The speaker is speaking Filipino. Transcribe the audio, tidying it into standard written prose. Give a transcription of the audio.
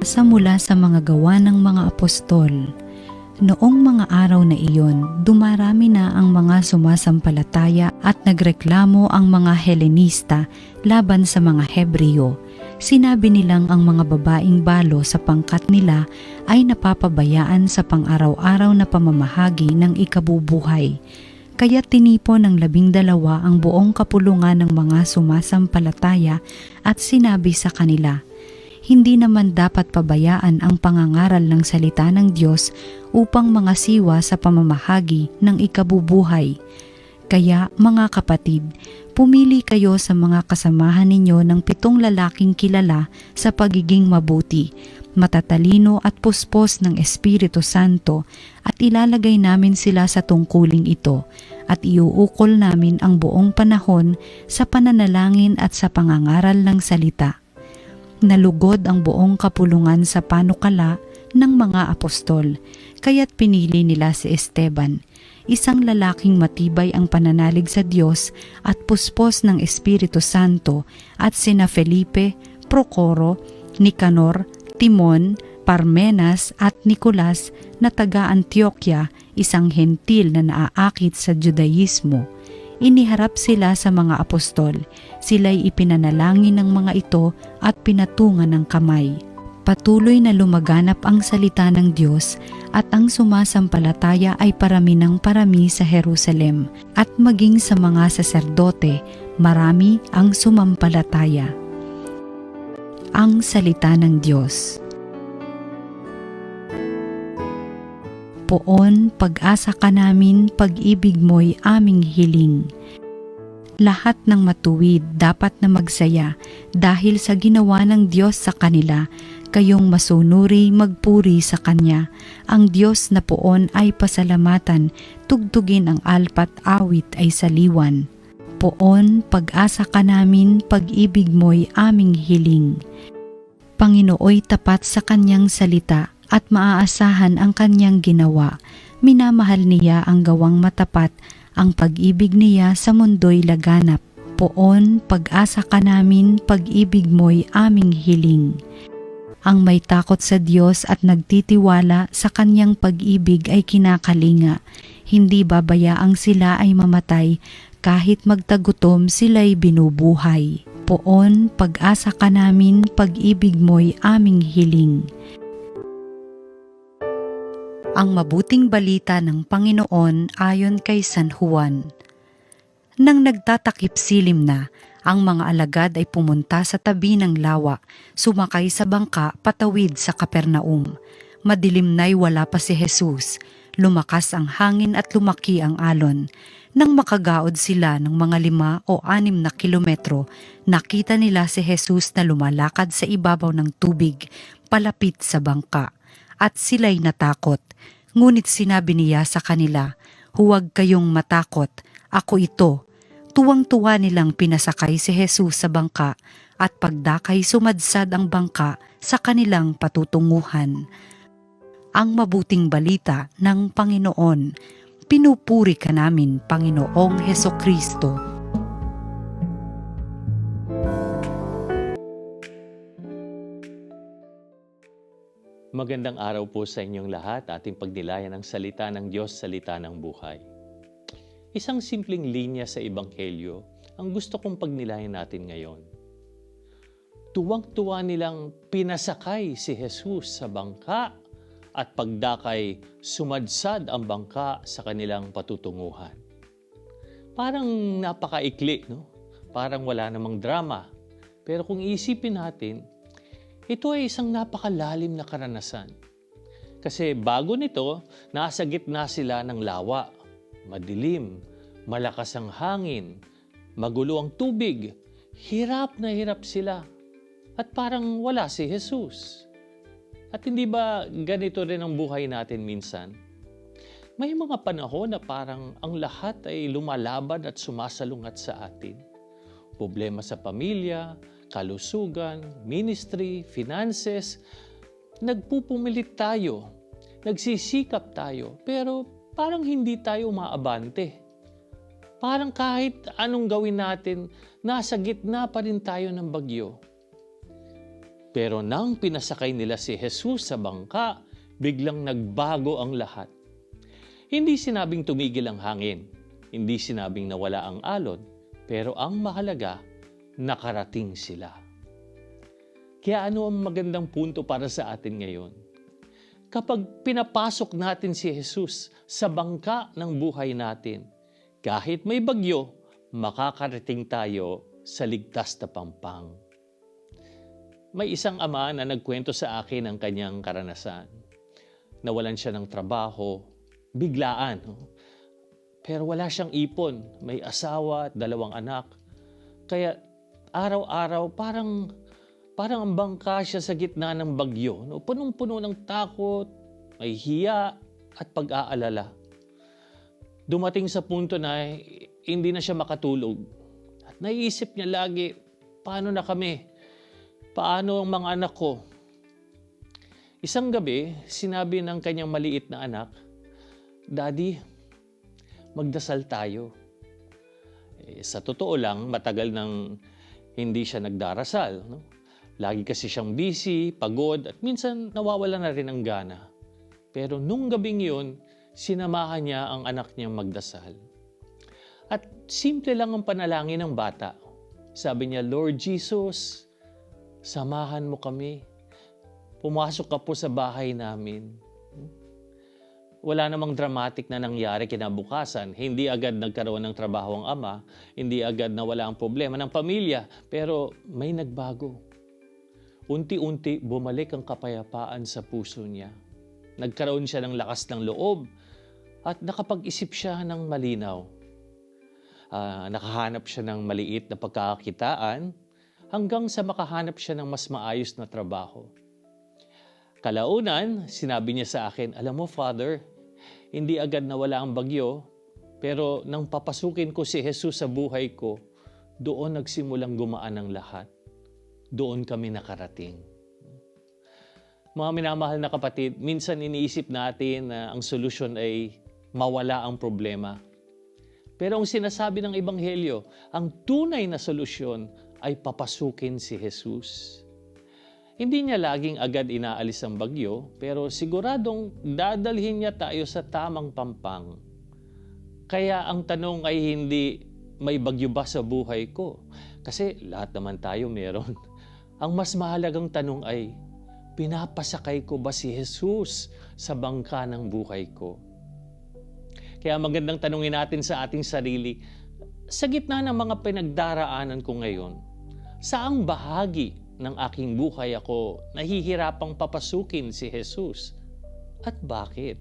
Sa mula sa mga gawa ng mga apostol. Noong mga araw na iyon, dumarami na ang mga sumasampalataya at nagreklamo ang mga Helenista laban sa mga Hebreo. Sinabi nilang ang mga babaeng balo sa pangkat nila ay napapabayaan sa pang-araw-araw na pamamahagi ng ikabubuhay. Kaya tinipon ng 12 ang buong kapulungan ng mga sumasampalataya at sinabi sa kanila, hindi naman dapat pabayaan ang pangangaral ng salita ng Diyos upang mga siwa sa pamamahagi ng ikabubuhay. Kaya mga kapatid, pumili kayo sa mga kasamahan ninyo ng 7 lalaking kilala sa pagiging mabuti, matatalino at puspos ng Espiritu Santo at ilalagay namin sila sa tungkuling ito at iuukol namin ang buong panahon sa pananalangin at sa pangangaral ng salita. Nalugod ang buong kapulungan sa panukala ng mga apostol, kaya't pinili nila si Esteban, isang lalaking matibay ang pananalig sa Diyos at puspos ng Espiritu Santo, at sina Felipe, Procoro, Nicanor, Timon, Parmenas at Nicolas na taga Antioquia, isang hentil na naaakit sa Judaismo. Iniharap sila sa mga apostol. Sila'y ipinanalangin ng mga ito at pinatungan ng kamay. Patuloy na lumaganap ang salita ng Diyos at ang sumasampalataya ay parami ng parami sa Jerusalem, at maging sa mga saserdote, marami ang sumampalataya. Ang salita ng Diyos. Poon, pag-asa ka namin, pag-ibig mo'y aming hiling. Lahat ng matuwid dapat na magsaya dahil sa ginawa ng Diyos sa kanila. Kayong masunuri, magpuri sa Kanya. Ang Diyos na poon ay pasalamatan, tugtugin ang alpat awit ay saliwan. Poon, pag-asa ka namin, pag-ibig mo'y aming hiling. Panginooy tapat sa Kanyang salita at maaasahan ang Kanyang ginawa. Minamahal niya ang gawang matapat, ang pag-ibig niya sa mundo'y laganap. Poon, pag-asa ka namin, pag-ibig mo'y aming hiling. Ang may takot sa Diyos at nagtitiwala sa Kanyang pag-ibig ay kinakalinga. Hindi babayaang sila ay mamatay, kahit magtagutom sila'y binubuhay. Poon, pag-asa ka namin, pag-ibig mo'y aming hiling. Ang mabuting balita ng Panginoon ayon kay San Juan. Nang nagtatakip silim na, ang mga alagad ay pumunta sa tabi ng lawa, sumakay sa bangka patawid sa Capernaum. Madilim na'y wala pa si Jesus. Lumakas ang hangin at lumaki ang alon. Nang makagaod sila ng mga 5 o 6 na kilometro, nakita nila si Jesus na lumalakad sa ibabaw ng tubig, palapit sa bangka. At sila'y natakot. Ngunit sinabi niya sa kanila, huwag kayong matakot, ako ito. Tuwang-tuwa nilang pinasakay si Jesus sa bangka at pagdakay sumadsad ang bangka sa kanilang patutunguhan. Ang mabuting balita ng Panginoon. Pinupuri ka namin, Panginoong Hesukristo. Magandang araw po sa inyong lahat, ating pagnilayan ang salita ng Diyos, salita ng buhay. Isang simpleng linya sa Ebanghelyo ang gusto kong pagnilayan natin ngayon. Tuwang-tuwa nilang pinasakay si Jesus sa bangka at pagdakay sumadsad ang bangka sa kanilang patutunguhan. Parang napakaikli, no? Parang wala namang drama. Pero kung isipin natin, ito ay isang napakalalim na karanasan. Kasi bago nito, nasa gitna sila ng lawa. Madilim, malakas ang hangin, magulo ang tubig. Hirap na hirap sila. At parang wala si Jesus. At hindi ba ganito rin ang buhay natin minsan? May mga panahon na parang ang lahat ay lumalaban at sumasalungat sa atin. Problema sa pamilya, kalusugan, ministry, finances. Nagpupumilit tayo, nagsisikap tayo, pero parang hindi tayo maabante. Parang kahit anong gawin natin, nasa gitna pa rin tayo ng bagyo. Pero nang pinasakay nila si Jesus sa bangka, biglang nagbago ang lahat. Hindi sinabing tumigil ang hangin, hindi sinabing nawala ang alon, pero ang mahalaga, nakarating sila. Kaya ano ang magandang punto para sa atin ngayon? Kapag pinapasok natin si Jesus sa bangka ng buhay natin, kahit may bagyo, makakarating tayo sa ligtas na pampang. May isang ama na nagkwento sa akin ang kanyang karanasan. Nawalan siya ng trabaho, biglaan. Pero wala siyang ipon, may asawa at 2 anak. Kaya araw-araw parang ang bangka siya sa gitna ng bagyo. Punong-puno ng takot, may hiya at pag-aalala. Dumating sa punto na hindi na siya makatulog. At naiisip niya lagi, paano na kami? Paano ang mga anak ko? Isang gabi, sinabi ng kanyang maliit na anak, "Daddy, magdasal tayo." Sa totoo lang, matagal nang hindi siya nagdarasal. No? Lagi kasi siyang busy, pagod, at minsan nawawala na rin ang gana. Pero nung gabing yun, sinamahan niya ang anak niyang magdasal. At simple lang ang panalangin ng bata. Sabi niya, "Lord Jesus, samahan mo kami. Pumasok ka po sa bahay namin." Wala namang dramatic na nangyari kinabukasan. Hindi agad nagkaroon ng trabaho ang ama. Hindi agad nawala ang problema ng pamilya. Pero may nagbago. Unti-unti bumalik ang kapayapaan sa puso niya. Nagkaroon siya ng lakas ng loob at nakapag-isip siya ng malinaw. Nakahanap siya ng maliit na pagkakakitaan hanggang sa makahanap siya ng mas maayos na trabaho. Kalaunan, sinabi niya sa akin, "Alam mo, Father, hindi agad nawala ang bagyo, pero nang papasukin ko si Jesus sa buhay ko, doon nagsimulang gumaan ang lahat. Doon kami nakarating." Mga minamahal na kapatid, minsan iniisip natin na ang solusyon ay mawala ang problema. Pero ang sinasabi ng Ebanghelyo, ang tunay na solusyon ay papasukin si Jesus. Hindi niya laging agad inaalis ang bagyo, pero siguradong dadalhin niya tayo sa tamang pampang. Kaya ang tanong ay hindi, may bagyo ba sa buhay ko? Kasi lahat naman tayo meron. Ang mas mahalagang tanong ay, pinapasakay ko ba si Jesus sa bangka ng buhay ko? Kaya magandang tanungin natin sa ating sarili, sa gitna ng mga pinagdaraanan ko ngayon, saang bahagi ng aking buhay ako nahihirapang papasukin si Jesus? At bakit?